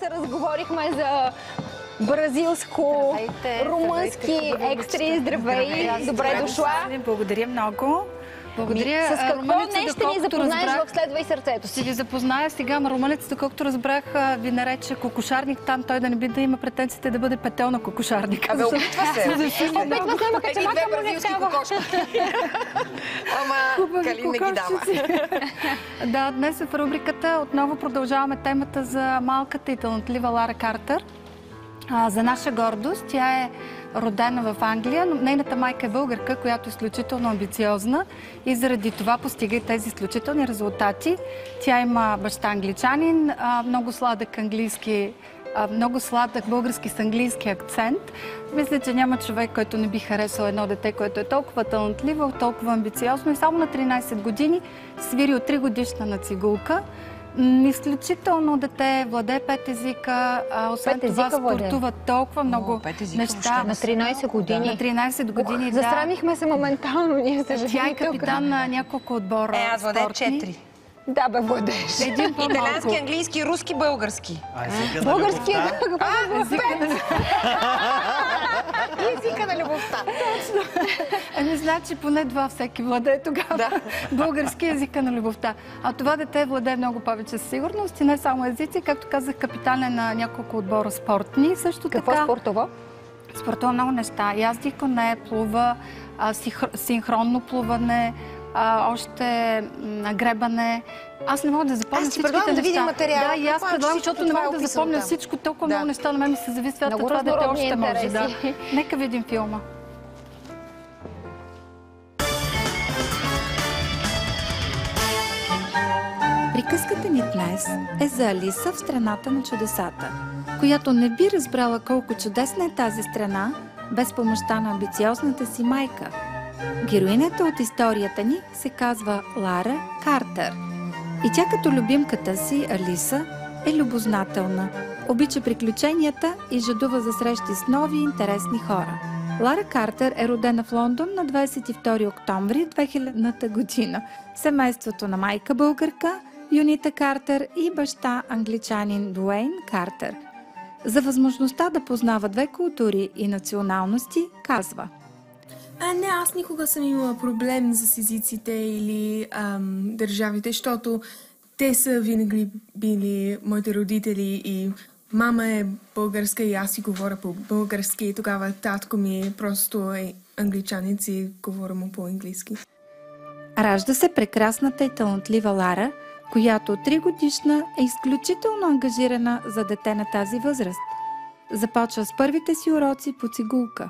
се разговорихме за бразилско, румънски екстри. Здравей, добре дошла. Благодаря много. Благодаря. С какво днес ще ни запознаеш в Следвай сърцето си? Ще ви запозная сега. Румънецът, колкото разбрах, ви нарече кокошарник. Там той да не би да има претенциите да бъде петел на кокошарник. Абе, опитва се. Опитва се, ама качамака му не става. Ама Калин не ги дава. Да, днес в рубриката отново продължаваме темата за малката и талантлива Лара Картер. За наша гордост, тя е родена в Англия, но нейната майка е българка, която е изключително амбициозна и заради това постига и тези изключителни резултати. Тя има баща англичанин, много сладък английски, много сладък български с английски акцент. Мисля, че няма човек, който не би харесал едно дете, което е толкова талантливо, толкова амбициозно и само на 13 години свири от 3 годишна на цигулка. Изключително дете, владее 5 езика, освен това спортува толкова много неща. На 13 години. На 13 години, да. Засрамихме се моментално, ние се Тя е капитан на няколко отбора. Аз владея 4. Да, бе, владееш. Италиански, английски, руски, български. Български езика на любовта. Точно. Ами, значи поне 2 всеки владее тогава. Български езика на любовта. А това дете владее много повече със сигурност и не само езици. Както казах, капитан е на няколко отбора спортни. Също Какво така, спортова? Спортува много неща. Язди коне, плува, синхронно плуване, още гребане. Аз не мога да запомня всичките неща. Да видим материала. Да, и аз предлагам, защото не мога да запомня всичко. Толкова много неща на мен ми се зависват, а това дете още може. Да. Нека видим филма. Приказката ни днес е за Алиса в страната на чудесата, която не би разбрала колко чудесна е тази страна без помощта на амбициозната си майка. Героинята от историята ни се казва Лара Картер. И тя като любимката си, Алиса, е любознателна, обича приключенията и жадува за срещи с нови интересни хора. Лара Картер е родена в Лондон на 22 октомври 2000 година. Семейството на майка българка, Юнита Картер и баща англичанин Дуейн Картер. За възможността да познава 2 култури и националности казва: Не, аз никога съм имала проблем с езиците или държавите, защото те са винаги били моите родители и мама е българска и аз си говоря по-български и тогава татко ми просто е англичанец и говоря му по-английски. Ражда се прекрасната и талантлива Лара, която от 3 годишна е изключително ангажирана за дете на тази възраст. Започва с първите си уроци по цигулка.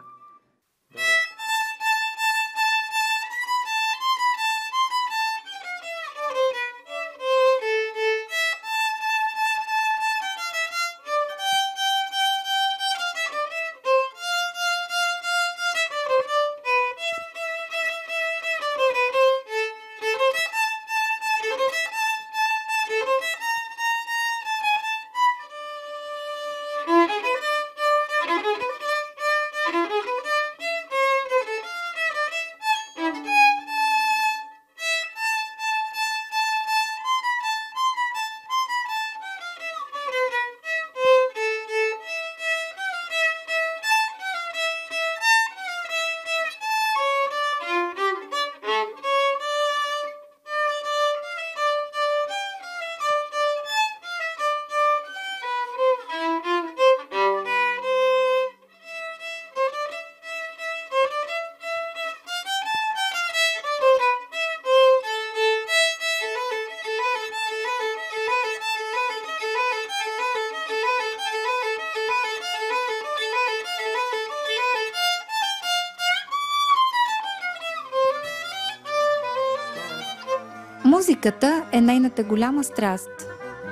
Музиката е нейната голяма страст.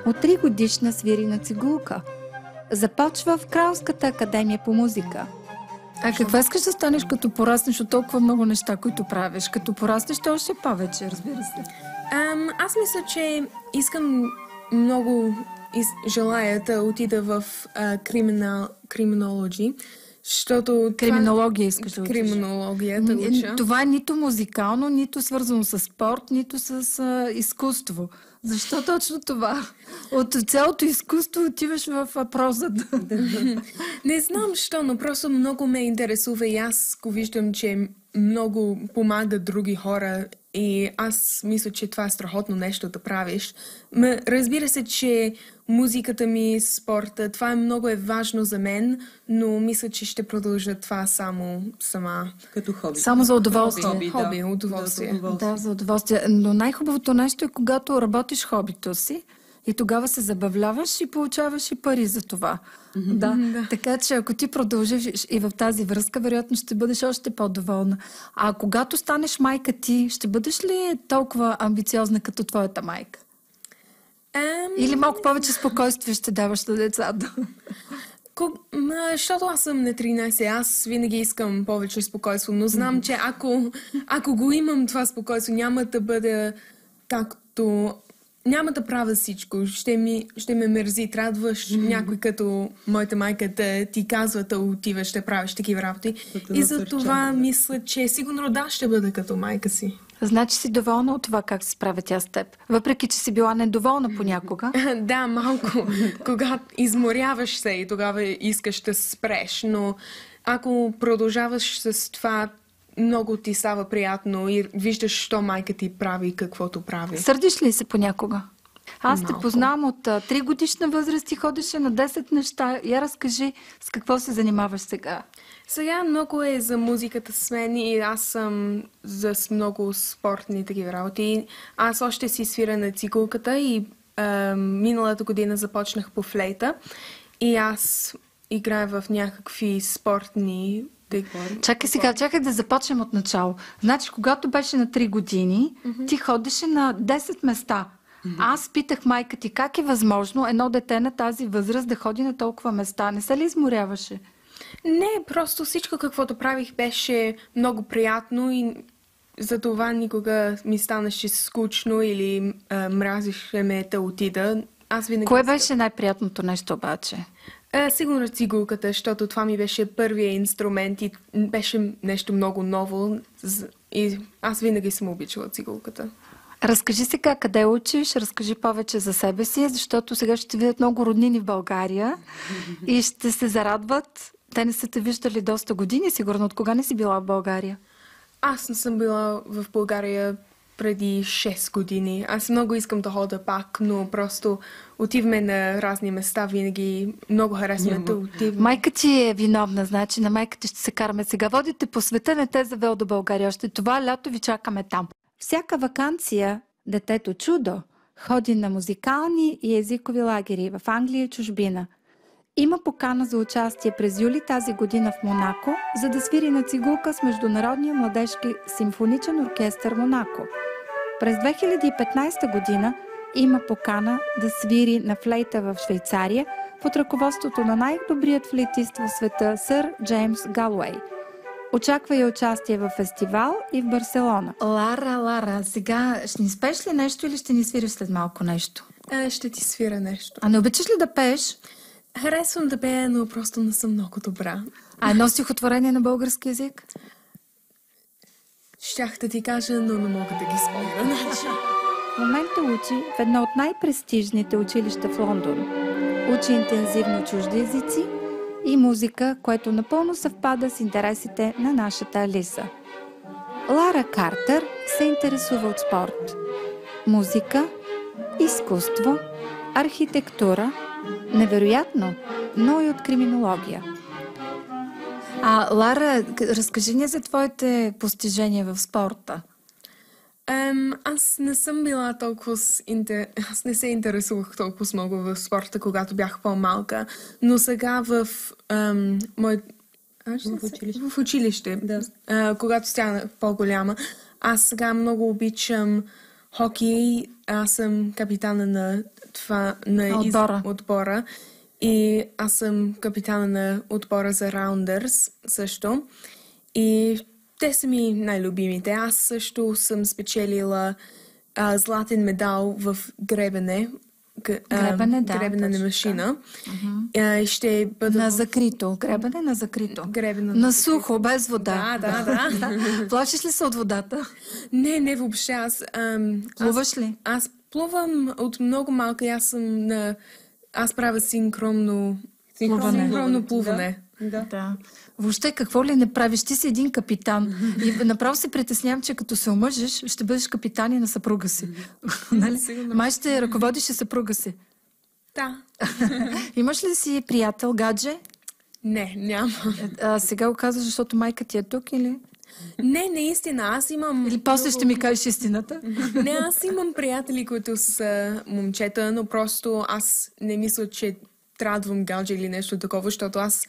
От 3 годишна свири на цигулка. Започва в Кралската академия по музика. А какво искаш да станеш като пораснеш от толкова много неща, които правиш? Като пораснеш още повече, разбира се. Аз мисля, че искам много желая да отида в криминология, защото... Криминология искаш да учиш. Криминология да уча. Това е нито музикално, нито свързано с спорт, нито с изкуство. Защо точно това? От цялото изкуство отиваш в прозата. Не знам що, но просто много ме интересува и аз го виждам, че много помага други хора и аз мисля, че това е страхотно нещо да правиш. Разбира се, че музиката ми, спорта, това много важно за мен, но мисля, че ще продължа това сама. Като хоби. Само за удоволствие. Хоби, удоволствие. Да, за удоволствие. Но най-хубавото нещо е, когато работиш хобито си и тогава се забавляваш и получаваш и пари за това. Да. Така че ако ти продължиш и в тази връзка, вероятно ще бъдеш още по-доволна. А когато станеш майка ти, ще бъдеш ли толкова амбициозна като твоята майка? Или малко повече спокойствие ще даваш на децата? Защото аз съм на 13, аз винаги искам повече спокойство, но знам, че ако го имам това спокойство, няма да бъде както... Няма да правя всичко. Ще ме мързи. Трябваш някой като моята майка да ти казва да отиваш, да правиш такива работи. И за това мисля, че сигурно ще бъда като майка си. Значи си доволна от това как се справя тя с теб? Въпреки, че си била недоволна понякога? Да, малко. Когато изморяваш се и тогава искаш да спреш. Но ако продължаваш с това, много ти става приятно и виждаш, що майка ти прави каквото прави. Сърдиш ли се понякога? Аз те Малко. познавам от 3 годишна възраст и ходеше на 10 неща. Я разкажи с какво се занимаваш сега. Сега много е за музиката с мен и аз съм за много спортни такива работи. Аз още си свира на цигулката и миналата година започнах по флейта и аз играя в някакви спортни... Чакай да започнем от начало. Значи, когато беше на 3 години, ти ходеше на 10 места. Аз питах майка ти как е възможно едно дете на тази възраст да ходи на толкова места. Не се ли изморяваше? Не, просто всичко каквото правих беше много приятно и за това никога ми станеше скучно или мразише ме да отида. Аз винаги... Кое беше най-приятното нещо обаче? Сигурно цигулката, защото това ми беше първия инструмент и беше нещо много ново. И аз винаги съм обичала цигулката. Разкажи сега къде учиш, разкажи повече за себе си, защото сега ще видят много роднини в България и ще се зарадват. Те не са те виждали доста години, сигурно. От кога не си била в България? Аз не съм била в България преди 6 години. Аз много искам да хода пак, но просто отиваме на разни места винаги. Много харесваме да отиваме. Майка ти е виновна, значи на майка ти ще се караме сега. Водите по света, не те завел до България. Още това лято ви чакаме там. Всяка ваканция детето чудо ходи на музикални и езикови лагери в Англия и чужбина. Има покана за участие през юли тази година в Монако, за да свири на цигулка с Международния младежки симфоничен оркестър Монако. През 2015 година има покана да свири на флейта в Швейцария под ръководството на най-добрият флейтист в света сър Джеймс Галуей. Очаква и участие в фестивал и в Барселона. Лара, сега ще ни спееш ли нещо или ще ни свириш след малко нещо? Ще ти свира нещо. А не обичаш ли да пееш? Харесвам да пея, но просто не съм много добра. А едно стихотворение на български език? Щях да ти кажа, но не мога да ги спомня. В момента учи в едно от най-престижните училища в Лондон. Учи интензивно чужди езици и музика, което напълно съвпада с интересите на нашата Алиса. Лара Картер се интересува от спорт, музика, изкуство, архитектура, невероятно, но и от криминология. Лара, разкажи ни за твоите постижения в спорта. Аз не съм била толкова... Аз не се интересувах толкова много в спорта, когато бях по-малка, но сега в в училище, когато станах по-голяма, аз сега много обичам хокей. Аз съм капитана на отбора и аз съм капитана на отбора за Rounders също. И те са ми най-любимите. Аз също съм спечелила златен медал в гребене. Гребене на машина. Ще бъда... На закрито. Гребене на закрито. На сухо, без вода. Да. Плашиш ли се от водата? Не въобще. Аз плуваш ли? Аз Плувам от много малка. Аз правя синхронно плуване. Да. Въобще какво ли не правиш? Ти си един капитан. И направо се притеснявам, че като се омъжиш, ще бъдеш капитани на съпруга си. Нали? Май ще ръководиш и съпруга си. Да. Имаш ли си приятел, гадже? Не, няма. Сега го казваш, защото майка ти е тук или? Не, наистина. Аз имам... Или после ще ми кажеш истината? Не, аз имам приятели, които са момчета, но просто аз не мисля, че трябва да имам гадже или нещо такова, защото аз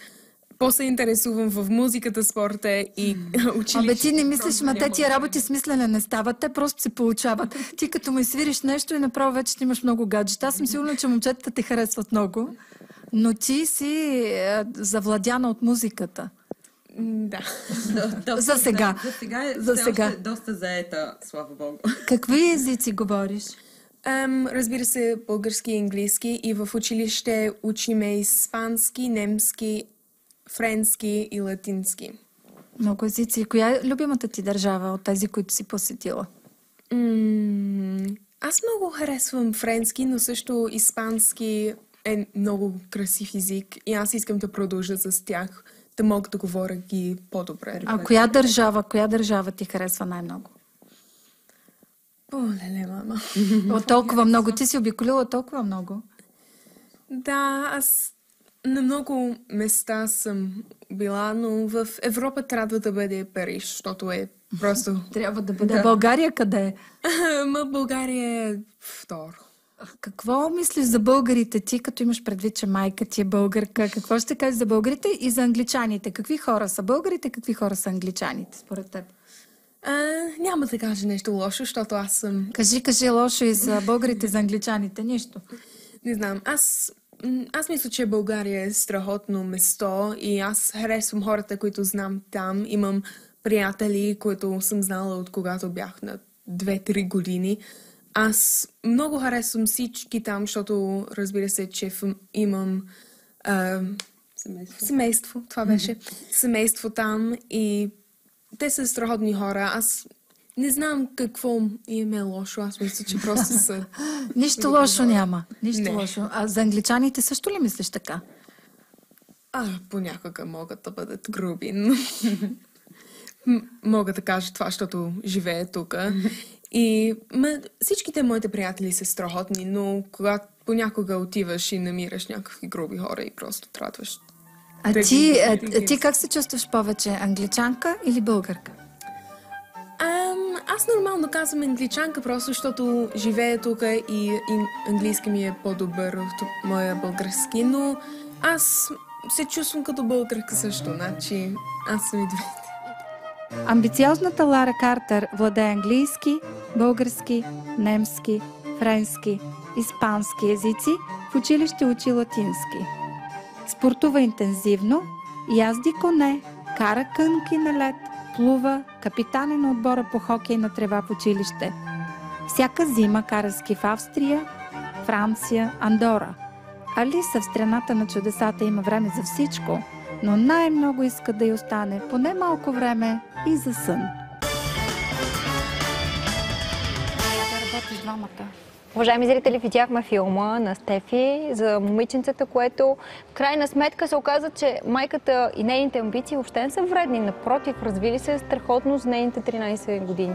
по-се интересувам в музиката, спорта и училище. Абе, ти не мислиш, ма те тия работи с мислене не стават, те просто се получават. Ти като му изсвириш нещо и направо вече ти имаш много гаджета. Аз съм сигурна, че момчетата те харесват много, но ти си завладяна от музиката. Да. За сега. За сега е доста заета, слава Богу. Какви езици говориш? Разбира се, български и английски, и в училище учиме испански, немски, френски и латински. Много езици. Коя е любимата ти държава от тези, които си посетила? Аз много харесвам френски, но също испански е много красив език и аз искам да продължа с тях, да мога да говоря ги по-добре. А коя държава ти харесва най-много? Леле, мама. От толкова много. Ти си обиколила толкова много. Да, аз на много места съм била, но в Европа трябва да бъде Париж, защото е просто... Трябва да бъде. България къде е? България е второ. Какво мислиш за българите ти, като имаш предвид, че майка ти е българка? Какво ще кажеш за българите и за англичаните? Какви хора са българите, какви хора са англичаните, според теб? Няма да кажа нещо лошо, защото аз съм... Кажи лошо и за българите, и за англичаните. Нищо. Не знам, аз мисля, че България е страхотно место и аз харесвам хората, които знам там. Имам приятели, които съм знала от когато бях на 2-3 години. Аз много харесвам всички там, защото разбира се, че имам семейство. Това беше. Семейство там и те са страхотни хора. Аз не знам какво им е лошо. Аз мисля, че просто са... Нищо лошо няма. Нищо лошо. А за англичаните също ли мислиш така? Понякога могат да бъдат груби, но... Мога да кажа това, защото живея тук. И всичките моите приятели са страхотни, но когато понякога отиваш и намираш някакви груби хора и просто тратваш. Ти как се чувстваш повече? Англичанка или българка? Аз нормално казвам англичанка, просто защото живея тук и английски ми е по-добър от моя български, но аз се чувствам като българка също, значи аз съм и двете. Амбициозната Лара Картер владее английски, български, немски, френски, испански езици, в училище учи латински. Спортува интензивно, язди коне, кара кънки на лед, плува, капитан е на отбора по хокей на трева в училище. Всяка зима кара ски в Австрия, Франция, Андора. Алиса в страната на чудесата има време за всичко, но най-много иска да й остане поне малко време и за сън. Да работиш двамата. Уважаеми зрители, видяхме филма на Стефи за момиченцата, което в крайна сметка се оказа, че майката и нейните амбиции въобще не са вредни. Напротив, развили се страхотно с нейните 13 години.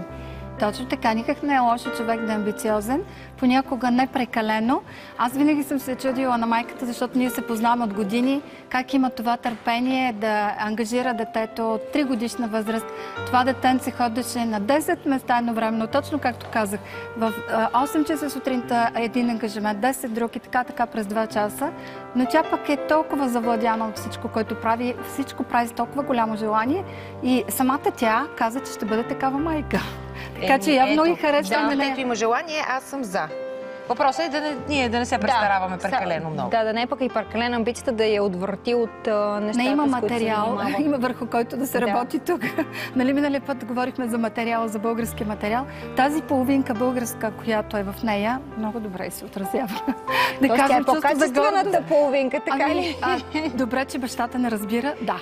Точно така, никак не е лошо човек да е амбициозен, понякога не прекалено. Аз винаги съм се чудила на майката, защото ние се познаваме от години, как има това търпение да ангажира детето от 3 годишна възраст. Това детенце ходеше на 10 места едновременно, точно както казах. В 8 часа сутринта един ангажимент, 10 друг и така през 2 часа. Но тя пък е толкова завладяна от всичко, което прави, всичко прави с толкова голямо желание и самата тя каза, че ще бъде такава майка. Така че явно и харесваме. Да, ето има желание, аз съм за. Въпросът е ние да не се престараваме прекалено много. Да не е пък и прекалена амбицията да я отвърти от нещата, не има с които материал, се има върху който да се работи тук. Нали миналия път говорихме за материала, за български материал. Тази половинка българска, която е в нея, много добре се отразява. Да кажем, тя е по-качествената половинка, така ли? Добре, че бащата не разбира. Да.